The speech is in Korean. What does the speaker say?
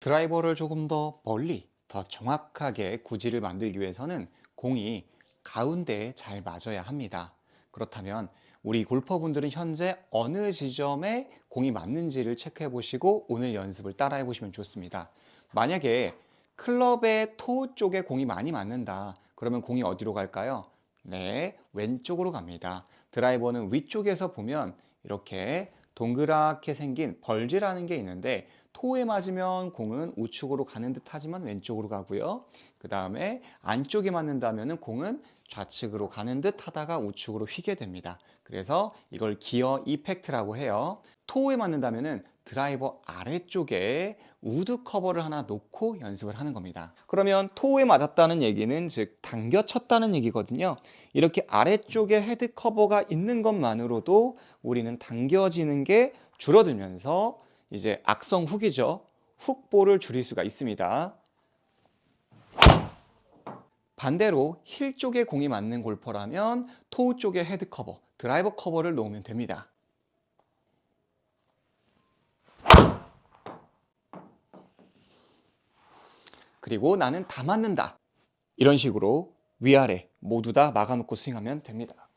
드라이버를 조금 더 멀리, 더 정확하게 구질을 만들기 위해서는 공이 가운데에 잘 맞아야 합니다. 그렇다면 우리 골퍼분들은 현재 어느 지점에 공이 맞는지를 체크해 보시고 오늘 연습을 따라해 보시면 좋습니다. 만약에 클럽의 토 쪽에 공이 많이 맞는다. 그러면 공이 어디로 갈까요? 네, 왼쪽으로 갑니다. 드라이버는 위쪽에서 보면 이렇게 동그랗게 생긴 벌지라는 게 있는데 토에 맞으면 공은 우측으로 가는 듯 하지만 왼쪽으로 가고요. 그 다음에 안쪽에 맞는다면 공은 좌측으로 가는 듯 하다가 우측으로 휘게 됩니다. 그래서 이걸 기어 이펙트라고 해요. 토에 맞는다면 드라이버 아래쪽에 우드 커버를 하나 놓고 연습을 하는 겁니다. 그러면 토에 맞았다는 얘기는 즉 당겨 쳤다는 얘기거든요. 이렇게 아래쪽에 헤드 커버가 있는 것만으로도 우리는 당겨지는 게 줄어들면서 이제 악성 훅이죠. 훅볼을 줄일 수가 있습니다. 반대로 힐 쪽에 공이 맞는 골퍼라면 토우 쪽에 헤드 커버, 드라이버 커버를 놓으면 됩니다. 그리고 나는 다 맞는다. 이런 식으로 위아래 모두 다 막아놓고 스윙하면 됩니다.